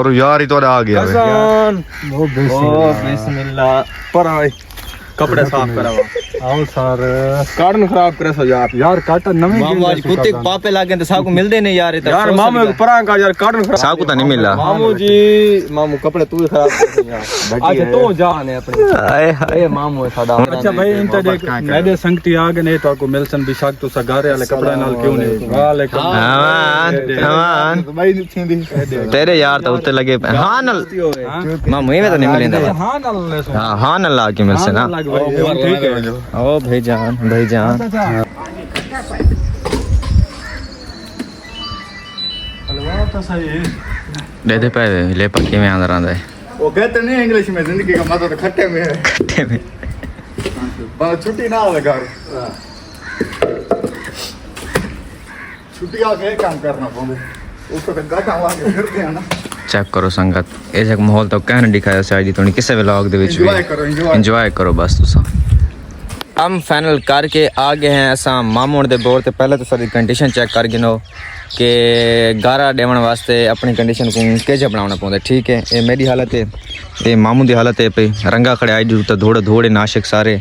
और यार ही तो आ गया ओ बिस्मिल्लाह पर आए कपड़े साफ करावा आओ सर कार्डन खराब करे सो यार काटा नवी मामू आज कुत्ते पापे लागे तो साकू मिलदे नहीं यार यार मामू एक परां का यार कार्डन खराब साकू तो नहीं मिला मामू जी मामू कपड़े तू ही खराब कर दिया अच्छा तू जाने अपने हाय हाय मामू साडा अच्छा भाई इंटा देख मेरे संगती आ गए ने तो को मिलसन भी शाक तो सगारे वाले कपड़े नाल क्यों नहीं वालेकुम अमान भाई थींदी तेरे यार तो उत्ते लगे हां नल मामू ये तो नहीं मिलेंदा हां नल हां नल ला के मिलसे ना ठीक है ओ भाईजान भाईजान हलवा तो सही है दे दे पे ले पक्के में अंदर आंदा है वो कहते नहीं इंग्लिश में जिंदगी का मजा तो खट्टे में है खट्टे में बस छुट्टी ना हो घर छुट्टी आके काम करना पड़े ऊपर तक गाटा वाके फिरते हैं ना चेक करो संगत ਇਹ ਜਗ ਮਾਹੌਲ ਤਾਂ ਕਹਿ ਨਹੀਂ ਦਿਖਾਇਆ ਸੀ ਅੱਜ ਤੁਸੀਂ ਕਿਸੇ ਵਲੌਗ ਦੇ ਵਿੱਚ ਵੀ ਇੰਜੋਏ ਕਰੋ ਬਸ ਤੁਸੀਂ हम फाइनल करके आ गए हैं असा मामू दे बोर ते पहले तो सारी कंडीशन चेक कर गिनो कि गारा देवन वास्ते अपनी कंडीशन को केजे बनाना पौंदा ठीक है ये मेरी हालत है ये मामू दी हालत है पे रंगा खड़े आई तो धोड़े धोड़े नाशिक सारे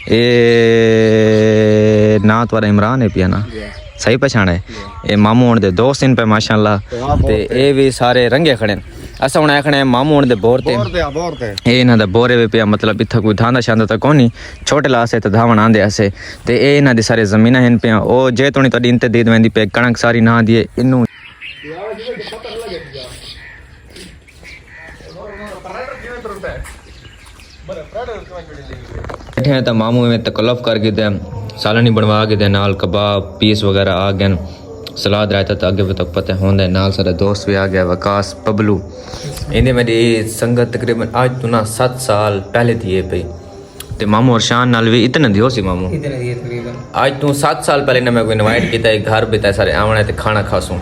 ये ना तो इमरान है पिया ना सही पहचान है ये मामू होने दे दोस्त इन पे माशाल्लाह ते ये भी सारे रंगे खड़े असा हूँ आखना है मामू होने दे बोर ते ये इन्हां दा बोरे भी पिया मतलब इत्थे कोई धांदा शांदा तो कोनी छोटे लासे तो धावन आंदे आसे ते ये इन्हां दी सारे जमीना हैं पिया ओ जे तोनी तोडी इंते दीद वेंदी पे कणक सारी ना दिए इन्नू बैठे हैं तो मामू में तकल्लुफ कर गए सालनी बनवा के दे नाल कबाब पीस वगैरह आ गए सलाद रायता तो अगे भी तक पता होंदा नाल सारा दोस्त भी आ गया वकास पबलू इन्हें मेरी संगत तकरीबन आज तो ना 7 साल पहले थी पे ते मामू और शान नाल भी इतने दियो सी मामू इतने दिए तकरीबन आज तो 7 साल पहले ने मैं को इनवाइट किया घर बिता सारे आवना ते खाना खासू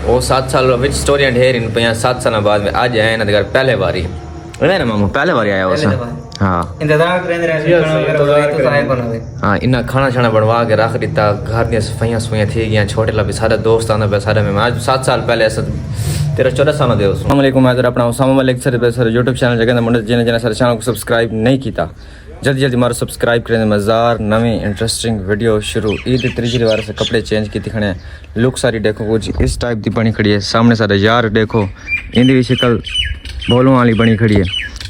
वो 7 साल विच स्टोरियां ढेर इन पे 7 साल बाद में आज आए ना घर पहले बारी ना मामू पहले बारी आया वैसा हाँ हाँ इन्ना खाना शाना बनवा के रख दिता घर दी सफाइयां सफाइयां थी गई छोटे ला भी सारे दोस्त आना पे सारे में आज 7 साल पहले ऐसा 13-14 साल दे अस्सलाम वालेकुम मैं अपना Usama Malik sir YouTube channel जगह मुंडे जिन्हें सारे चैनल को सब्सक्राइब नहीं किया जल्दी जल्दी मारो सब्सक्राइब करें मज़ार नवी इंटरेस्टिंग वीडियो शुरू ईद तीसरी बार से कपड़े चेंज की खड़े लुक सारी देखो कुछ इस टाइप की बनी खड़ी है सामने सारे यार देखो इनकी भी शक्ल बोलों वाली बनी खड़ी है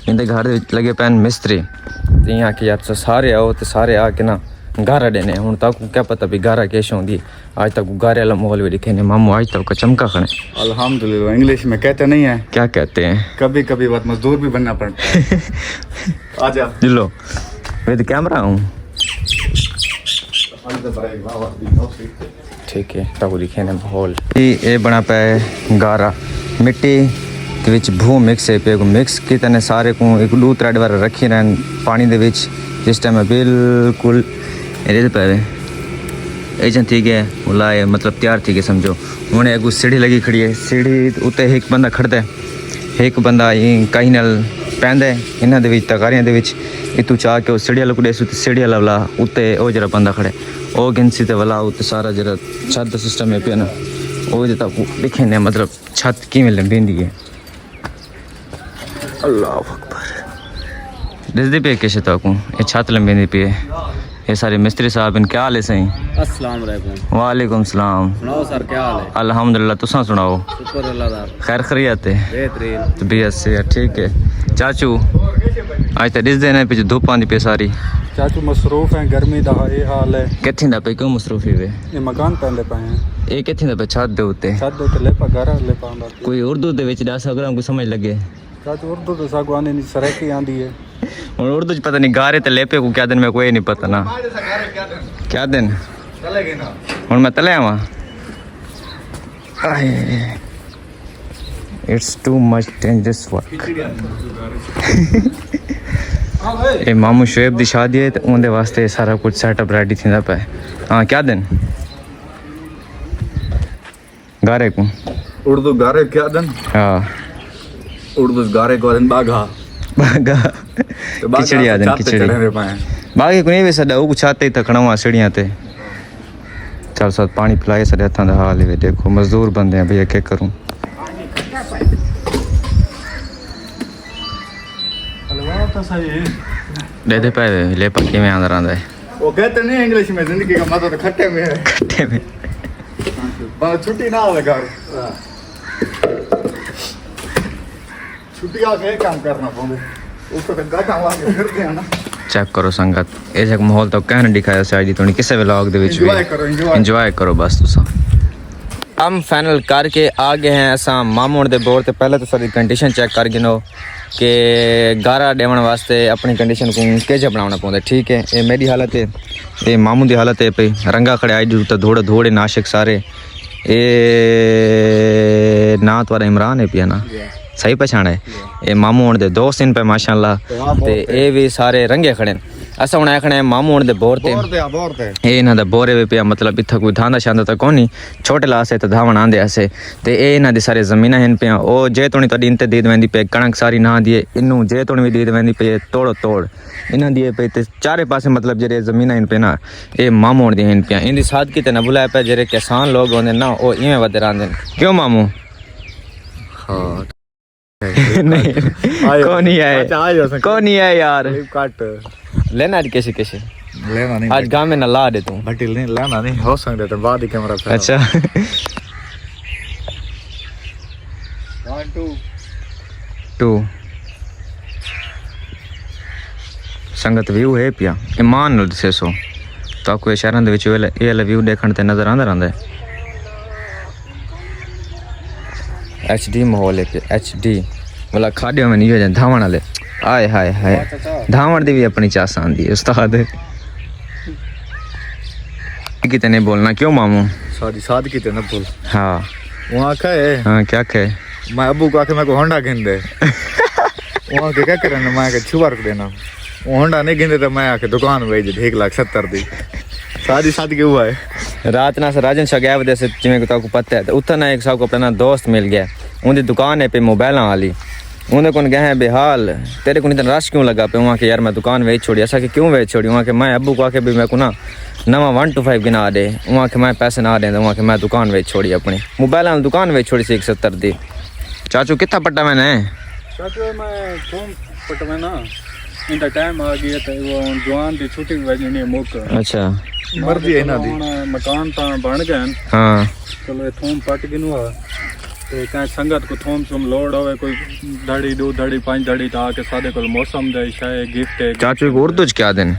इनके घर लगे पैन मिस्त्री यहाँ के यार तो सारे आओ तो सारे आके ना गारा देने हूँ तक क्या पता भी गारा कैसे होंगी आज तक गारे वाला माहौल भी दिखे नहीं मामू आज तक का चमका खड़े अल्हम्दुलिल्लाह इंग्लिश में कहते नहीं है क्या कहते हैं कभी कभी बात मजदूर भी बनना पड़ता है आजा लो विद कैमरा हूँ ठीक है तब दिखे ना माहौल ये बना पे गारा मिट्टी के विच भू मिक्स है पे मिक्स की तने सारे को एक लू थ्रेड वाला रखी रहन पानी दे विच जिस टाइम बिल्कुल एरे पे एजेंट ठीक है बुलाए मतलब तैयार थी के समझो उन्हें एक सीढ़ी लगी खड़ी है सीढ़ी उत्ते एक बंदा खड़ता है एक बंदा कहीं नाल पैंदा है इन्हां दे विच तकारियां दे विच इतू चाह के सीढ़ी वाला को देसू सीढ़ी वाला उत्ते ओ जरा बंदा खड़े ओ गिनसी ते वाला उत्ते सारा जरा छत सिस्टम है पे ना ओ जे तक दिखे ने मतलब छत किवें लंबींदी है अल्लाह अकबर दस दी पे कैसे तक ये छत लंबी पे ये सारे मिस्त्री साहब इन क्या हाल है सही अस्सलाम वालेकुम वालेकुम सलाम सुनाओ सर क्या हाल है अल्हम्दुलिल्लाह तुसा सुनाओ शुक्र अल्लाह दा खैर खैरियत है बेहतरीन तबीयत से ठीक है चाचू आज तो दिस दिन है पीछे धूप आंदी पे सारी चाचू मसरूफ है गर्मी दा ये हाल है किथे दा पे क्यों मसरूफ ही वे ये मकान पेंदे पे हैं ये किथे दा पे छत दे उत्ते छत दे ले पा घर ले पांदा कोई उर्दू दे विच दस अगर हमको समझ लगे चाचू उर्दू तो सागवानी नहीं सराकी आंदी है और उर्दू च पता नहीं गारे ते लेपे को क्या दिन में कोई नहीं पता ना क्या दिन हुन मैं तले आवा it's too much dangerous work ये मामू शुएब दी शादी है तो उनके वास्ते सारा कुछ सेटअप रेडी थींदा पे हाँ क्या दिन गारे को उर्दू गारे क्या दिन हाँ उर्दू गारे को दिन बागा बागा खिचड़ी आ दिन खिचड़ी बागे को नहीं वे सदा वो छाते तकना हुआ सीढ़ियां ते चल साथ पानी पिलाए सारे हथां दा हाल है देखो मजदूर बंदे हैं भैया क्या करूं तो सही है। दे दे पे ले पक्की में अंदर आंदा है वो कहते नहीं इंग्लिश में जिंदगी का मजा तो खट्टे में है। खट्टे में पर छुट्टी ना आवे घर। छुट्टी आके काम करना पड़े। ऊपर तक गाटा वाके फिरते हैं ना। चेक करो संगत ਇਹ ਜਿਹਾ ਮਾਹੌਲ ਤਾਂ ਕਹਿ ਨਹੀਂ ਦਿਖਾਇਆ ਸੀ ਅੱਜ ਦੀ ਤੁਸੀਂ ਕਿਸੇ ਵਲੌਗ ਦੇ ਵਿੱਚ ਵੀ ਇੰਜੋਏ ਕਰੋ ਬਸ ਤੁਸੀਂ हम फाइनल करके आ गए हैं असा मामू दे बोर ते पहले तो सारी कंडीशन चेक कर गिनो कि गारा देवन वास्ते अपनी कंडीशन को केजे बनाना पौंदा ठीक है ये मेरी हालत है ये मामू दी हालत है पे रंगा खड़े आई तो धोड़े धोड़े नाशिक सारे ये ना तुम्हारा इमरान है पिया ना सही पहचान है ये मामू होने दे दोस्त इन पे माशाल्लाह ते ये भी सारे रंगे खड़े असा हुण आखना है मामू होने दे बोर ते ये इन्हां दा बोरे भी पिया मतलब इत्थे कोई धांदा शांदा तां कोनी छोटे लासे ते धावण आंदे असे ते ये इन्हां दी सारे ज़मीनां हिन पिया ओ जे तोणी तोडी इंते दीद वेंदी पे कणक सारी ना दिए इन्नू जे तोणी भी दीद वेंदी पे तोड़ो तोड़ इन्हां दी पे ते चारे पासे मतलब जेरे ज़मीनां हिन पे ना ये मामू होने दी हिन पिया इंदी सादगी ते न बुलाए पे जेरे किसान लोग होंदे ना ओ इवें वधे रहंदे क्यों मामू हाँ नहीं कौन ही आए कौन ही आए यार काट लेना आज कैसे कैसे लेना नहीं आज गांव में न ला दे तू बटिल नहीं लेना नहीं हो सकता तो बाद ही कैमरा पे अच्छा 1 2 टू संगत व्यू है पिया ईमान नाल दसे सो ताको शहरां दे विच ये वाला व्यू देखण ते नजर आंदा रहिंदा है HD माहौल है HD मतलब खाड़ियों में नहीं हो जाए धावण वाले आए हाय हाय धावण दी भी अपनी चास आंदी है उस्ताद कितने बोलना क्यों मामू सादी सादगी ते न बोल हाँ वहां का है हाँ क्या कहे मैं अबू को आके मेरे को होंडा गिन दे वहां के क्या करना मैं के छुआर को देना वो होंडा नहीं गिनदे तो मैं आके दुकान भेज 1,70,000 दी सादी सादगी हुआ है रात ना से राजन शाह गया वजह से जिमें को ताको पता है तो उतना ना एक साहब को अपना दोस्त मिल गया उनकी दुकान है पे मोबाइल वाली उन्हें कौन गए हैं बेहाल तेरे को इतना रश क्यों लगा पे वहाँ के यार मैं दुकान वेच छोड़ी ऐसा कि क्यों वेच छोड़ी वहाँ के मैं अबू को आके भी मैं को ना नवा 1 to 5 गिना दे वहाँ के मैं पैसे ना दे वहाँ के मैं दुकान वेच छोड़ी अपनी मोबाइल वाली दुकान वेच छोड़ी सी 170 दी चाचू कितना पट्टा मैंने चाचू मैं फोन पटवा ना इनका टाइम आ गया तो वो जवान की छुट्टी वजनी मौका अच्छा मर्जी है ना दी मकान ता बन गए हाँ चलो थोम पट गिनवा तो कहीं संगत को थोम थोम लोड होवे कोई धड़ी 2 धड़ी 5 धड़ी ता के सादे को मौसम दे शाय गिफ्ट है चाचू को उर्दू च क्या दिन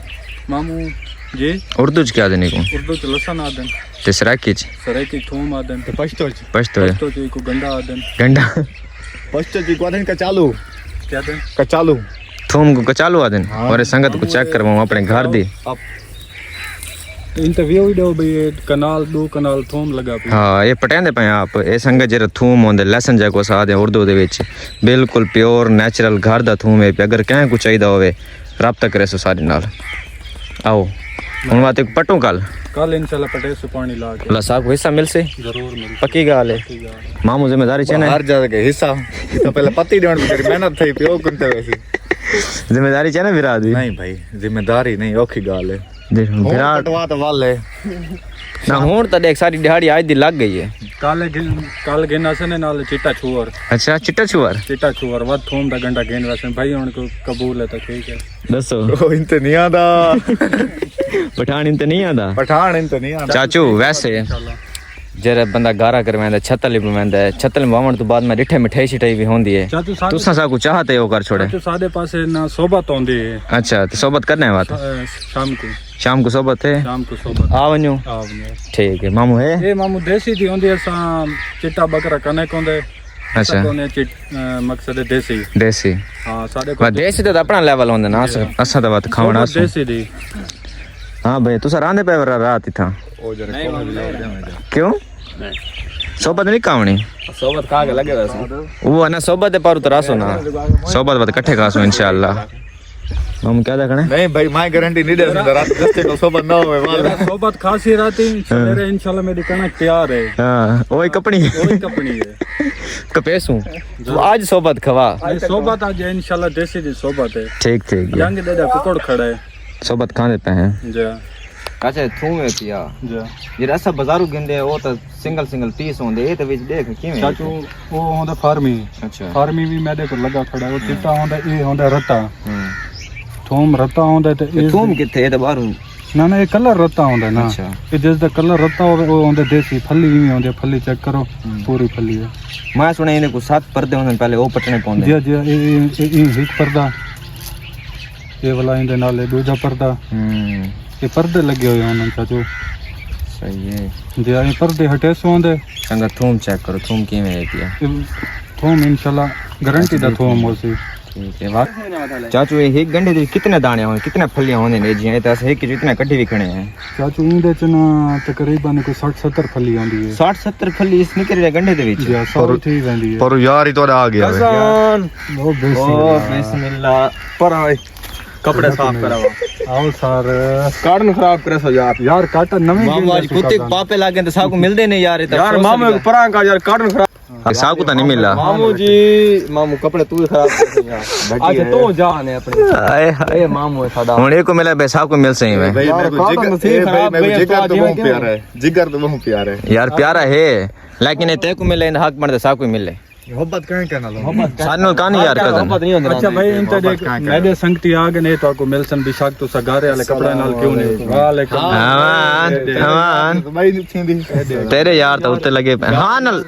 मामू जी उर्दू च क्या दिन को उर्दू च लसन आदन ते सराकी च सरे की थोम आदन तो पछतो पछतो तो जी को गंडा आदन गंडा पछतो जी को दिन का चालू क्या दिन का चालू थूम को कचालू आ दिन और संगत को चेक करवाऊं अपने घर दी इंटरव्यू वीडियो भी कनाल 2 कनाल थोम लगा पे हाँ ये पटेंदे पे आप ये संगत जेरा थूम होंदे लहसन जाको साथ है उर्दू दे विच बिल्कुल प्योर नेचुरल घर दा थूम है अगर कहीं को चाहिदा होवे राब्ता करे सो सारे नाल आओ हुन बात एक पटू कल इंशाल्लाह पटे से पानी ला के अल्लाह साहब को हिस्सा मिलसे जरूर मिल पक्की गाल है मामू जिम्मेदारी छे ना हर जगह के हिस्सा तो पहले पति देवन तेरी मेहनत थई पियो कुंते वैसी जिम्मेदारी छे ना विराट दी नहीं भाई जिम्मेदारी नहीं औखी गाल है देख विराट कटवा तो वाल है ना हुन तो देख सारी दिहाड़ी आज दी लग गई है कल गिना से ने नाल चिट्टा छुअर अच्छा चिट्टा छुअर वद थोम दा गंडा गेन वैसे भाई उन को कबूल है तो ठीक है दसो ओ इनते नहीं आदा पठान इन ते नहीं आंदा पठान इनते नहीं आदा चाचू वैसे जेरा बंदा गारा करवांदा छतल बनवांदा है छतल वावण तो बाद में डिठे मिठाई शिठाई भी होंदी है चाचू साथ तुसा सा को चाहते हो कर छोड़े चाचू सादे पासे ना सोबत होंदी है अच्छा तो सोबत करना है बात शाम को सोबत है शाम को सोबत आ वन्यो आवने ठीक है मामू है ए मामू देसी दी होंदी असा चिट्टा बकरा कने कोंदे अच्छा कोने मकसद है देसी हां सादे को देसी तो अपना लेवल होंदा ना असा तो बात खावना देसी दी हां भाई तुसा रांदे पे रात था ओ जरा क्यों सोबत नहीं कावनी सोबत खा के लगे वैसे वो ना सोबत पर उतरासो ना सोबत बात इकट्ठे खासो इंशाल्लाह हम क्या देखने नहीं भाई मैं गारंटी नहीं दे सकता रात 10 को सोबत ना होवे वाला सोबत खासी राती मेरे इंशाल्लाह मेरी कणक तैयार है हां ओए कपनी है कपेसू तो आज सोबत खवा सोबत आज इंशाल्लाह देसी दी सोबत है ठीक यंग देदा कुकड़ खड़ा है सोबत खाने पे हैं जी अच्छा थूम है पिया जी ये रसा बाजारू गिंदे वो तो सिंगल पीस होंदे ये तो विच देख किवें चाचू वो होंदा फार्मी अच्छा फार्मी भी मैदे को लगा खड़ा है वो चिट्टा होंदा ये होंदा रत्ता थोम रत्ता होंदा ते थूम किथे ते बाहरों ना ना ये कलर रत्ता होंदा ना अच्छा। ये जिसदा कलर रत्ता होवे वो होंदा देसी फली ही होंदी फली चेक करो पूरी फली है मैं सुने इन्हें को 7 पर्दे होंदे पहले वो पटने पौंदे जी जी ये एक पर्दा ये वाला इंदे नाले दूजा पर्दा ये पर्दे लगे हुए हैं चाचू सही है जी ये पर्दे हटे सो होंदे संगा थूम चेक करो थूम किवें है पिया थोम इंशाल्लाह गारंटी दा थोम होसी ठीक है वाह चाचू ये एक गंढे दे कितने दाने होंगे कितने फलियां होंदे ने जी तो एक के इतने कड्ढे भी खड़े हैं चाचू इंदे च ना तकरीबन कोई 60-70 फली आंदी है 60-70 फली इस निकल रहे गंढे दे विच जी सारी ठीक रहंदी है पर यार ही तो आ गया वे। हसन ओ बिस्मिल्लाह पर आए कपड़े साफ करावा आओ सर कार्टन खराब करे सो यार काटन नवी मामू आज कुत्ते पापे लागे तो साकू मिलदे नहीं यार यार मामू एक परां का यार कार्टन खराब साकू तो नहीं मिला मामू जी मामू कपड़े तू ही खराब कर दिया अच्छा तो जान है अपने आए हाय ए मामू है सादा हुणे को मिला बे साकू मिल सही में भाई यार, मेरे को काटन जिगर मशीन खराब मेरे को गई है, जिगर तो तो बहुत आज प्यारा है जिगर तो बहुत प्यारा है यार प्यारा है लेकिन ये तेको मिले इन हक बनदे साकू मिले मोहब्बत कहीं कहना लो सानू कहानी यार कदन मोहब्बत नहीं होंदी अच्छा भाई इंते देख कहाँ कहाँ? मेरे संगती आ गए नहीं तो आपको मिलसन बिशाक तो सगारे वाले कपड़े नाल क्यों नहीं वालेकुम हमान हमान भाई थी तेरे यार तो उत्ते लगे हां नल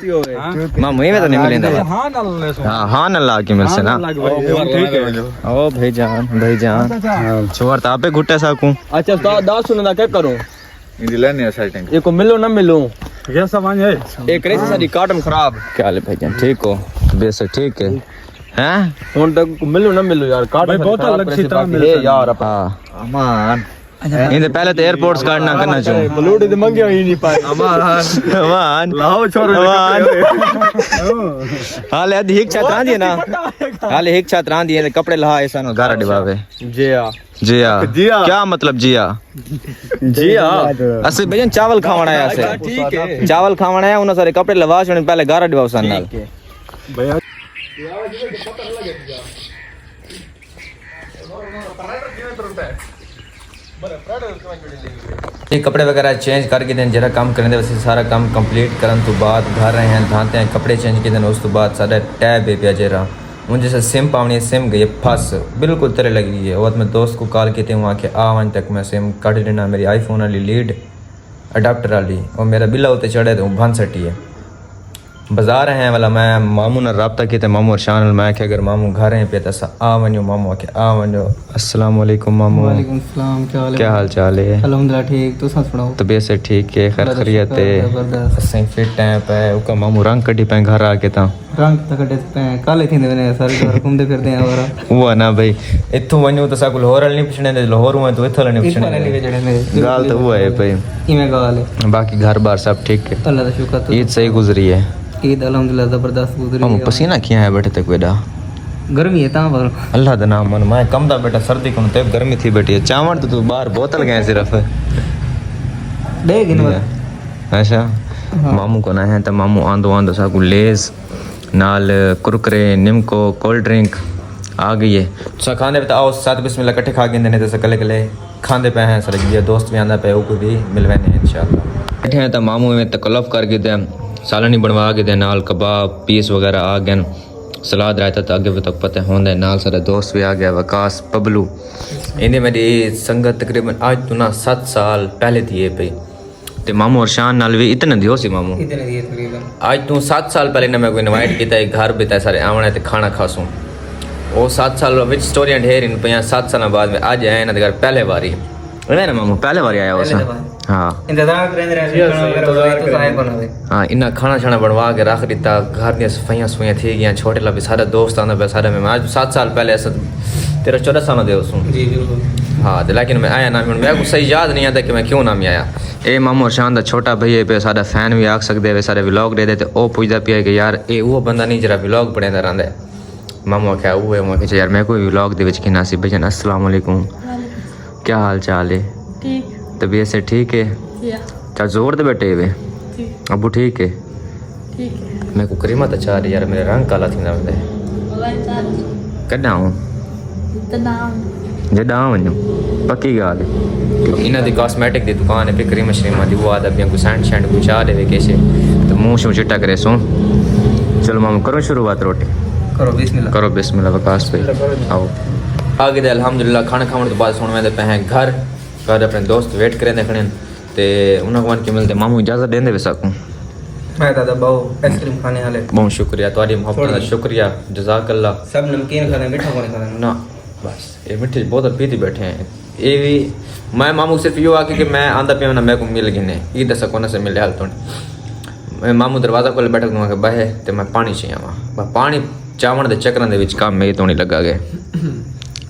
मामू ये में तो नहीं मिलेंदा हां नाल ले सो हां नल ला के मिलसे ना लग भाई ठीक है ओ भाईजान छोर तापे घुट्टे साकू अच्छा तो दा सुनना क्या करूं इंदी लेने है सेटिंग ये को मिलो ना मिलो ये सब आए एक रेस सारी कार्टन खराब क्या हाल है भाईजान ठीक हो बेस ठीक है हैं हुन तक को मिलो ना मिलो यार कार्टन भाई बहुत अलग सी तरह मिल यार हां अमान इनसे पहले तो एयरपोर्ट्स काटना करना चाहिए बलूडी ते मंगे ही नहीं पाए अमान लाओ छोरो हाले अध एक छात्र आंदी है ना हाले एक छात्र आंदी है कपड़े लहा ऐसा ना गारा डिबावे जिया जिया क्या मतलब जिया जिया असली भैया चावल खावना है ऐसे ठीक है चावल खावना है उन्हें सारे कपड़े लवा छोड़े पहले गारा डिबाव सन नाल भैया ये कपड़े वगैरह चेंज करके दें जरा काम करने वैसे सारा काम कंप्लीट करन तो बाद घर रहे हैं धाते हैं कपड़े चेंज के दिन उस तो बाद सारा टैब है पे जरा मुझे जैसे सिम पावनी सिम गई फस बिल्कुल तरह लग रही है और मैं दोस्त को कॉल किए वहाँ के आवन तक मैं सिम कट लेना मेरी आईफोन वाली लीड अडाप्टर वाली और मेरा बिल होते चढ़े तो भन सटी है बाजार हैं वाला मैं मामू ने रब्ता किया मामू और शान मैं कि अगर मामू घर हैं पे तसा आ वनो मामू आके आ वनो अस्सलाम वालेकुम मामू वालेकुम सलाम क्या हाल चाल है अल्हम्दुलिल्लाह ठीक तो साथ सुनाओ तबीयत से ठीक है खैर खैरियत है जबरदस्त असें फिट हैं पे उका मामू रंग कड्डी पे घर आके ता रंग तक कटे पे काले थींदे ने सारे घर घूमते फिरते हैं और वो ना भाई इथों वणो तो साकुल होर नहीं पिछने दे लाहौर में तो इथों नहीं इस वाले पिछने नहीं जड़े ने गाल तो वो है भाई इमे गाल है बाकी घर बार सब ठीक है अल्लाह का शुक्र तो ईद सही गुजरी है ईद अल्हम्दुलिल्लाह जबरदस्त गुजरी हम है पसीना किया है बैठे तक बेटा गर्मी है ता पर अल्लाह दा नाम मन मैं कम दा बेटा सर्दी को ते गर्मी थी बेटी चावल तो तू बाहर बोतल गए सिर्फ डे गिन वर अच्छा मामू को ना है तो मामू आंदो आंदो साकू लेज नाल कुरकुरे निमको कोल्ड ड्रिंक आ गई है तो खाने पे तो आओ साथ बिस्मिल्लाह इकट्ठे खा के देने तो कले कले खांदे पे हैं सर ये दोस्त भी आंदा पे वो भी मिलवे ने इंशाल्लाह बैठे हैं तो मामू में तकल्लुफ कर के दे सालनी बनवा के दे नाल कबाब पीस वगैरह आ गए सलाद रायता तो आगे तक पता होंदा है नाल सारा दोस्त भी आ गया वकास पबलू इन्हें मेरी संगत तकरीबन आज तो ना 7 साल पहले थी ये पे ते मामू और शान नाल भी इतने दियो सी मामू इतने दिए तकरीबन आज तू 7 साल पहले ने मैं को इनवाइट किया है घर बिता सारे आवना ते खाना खासूं वो 7 साल विच स्टोरियां ढेर इन पे 7 साल बाद में आज आए ना घर पहले बारी है ना मामू पहले बारी आया उस हाँ इंतजार करेंगे खाना वगैरह तो साहेब बनावे हाँ इन्ना खाना छाना बनवा के रख दिता घर दी सफाइयां सफाइयां थी गई छोटे ला भी सारे दोस्त आंदा पे सारे में आज 7 साल पहले ऐसा 13-14 साल दे उसू जी बिल्कुल हाँ तो लेकिन मैं आया ना मेरे को सही याद नहीं आता कि मैं क्यों ना मैं आया ए मामू और शान दा छोटा भैया पे सारा फैन भी आख सकते वे सारे व्लॉग दे देते ओ पूछदा पिया कि यार ए वो बंदा नहीं जरा व्लॉग पढ़ेंदा रहिंदा है मामू आख्या वो है मैं यार मैं कोई व्लॉग दे विच कि नासिब भजन अस्सलाम वालेकुम क्या हाल चाल है ठीक तबीयत से ठीक है या चल जोर दे बेटे वे ठीक अबू ठीक है ठीक है मैं को करीमा तो चाह रही यार मेरे रंग काला थी ना वे वाला तार कॾा हूँ तनाम जॾा वञूं पक्की ॻाल्हि है इन्हां दी कॉस्मेटिक दी दुकान है पे करीमा शरीमा दी वो आदा पिया को सैंड शैंड को चाह देवे कैसे तो मुंह शू चिट्टा करे सो चलो मामू करो शुरुआत रोटी करो बिस्मिल्लाह करो बिस्मिल्लाह वकास पे आओ आगे दे अल्हम्दुलिल्लाह खाना खाने तो बाद सोने में पे हैं घर अपने दोस्त वेट करें देखने ते उन्होंने के मिलते मामू इजाजत देंदे वे सकूं मैं दादा बहु आइसक्रीम खाने वाले बहुत शुक्रिया तुम्हारी मोहब्बत का शुक्रिया जज़ाकल्लाह सब नमकीन खाने मीठा कौन खाना ना बस ये मिठी बोतल पीती बैठे हैं ये भी मैं मामू सिर्फ यो आके कि मैं आंदा पिया ना मैं को मिल गिने ये दस कोने से मिले हाल तो मैं मामू दरवाजा खोले बैठक दूंगा कि बहे ते मैं पानी चाहिए वहाँ पानी चावण दे चक्करां दे विच काम मेरी तो नहीं लगा गए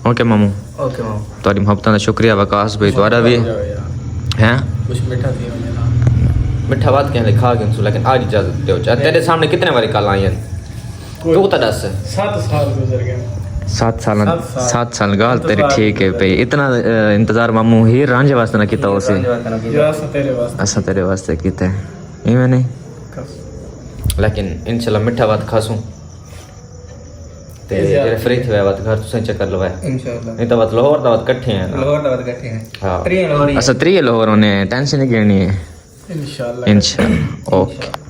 ओके मामू ओके मामू तुम्हारी मोहब्बत का शुक्रिया वकास भाई तुम्हारा भी हैं कुछ मीठा थी मेरा मिठा बात कहने लिखा के उनसे लेकिन आज इजाजत दो तेरे सामने कितने बारी कल आई हैं तू तो दस 7 साल गुजर गए 7 साल गाल तेरी ठीक है भाई इतना इंतजार मामू हीर रांझे वास्ते ना किता उसे तेरे वास्ते असा तेरे वास्ते कीते इवें नहीं लेकिन इंशाल्लाह मिठा बात खासूं ते तेरे फ्री थे बात घर तुसें चक्कर लवाए इंशाल्लाह नहीं तो बात लाहौर दा बात इकट्ठे हैं ना लोअर दावत इकट्ठे हैं हाँ त्रीय लोअर अच्छा 3 लाहौर होने टेंशन नहीं करनी है इंशाल्लाह इंशाल्लाह ओके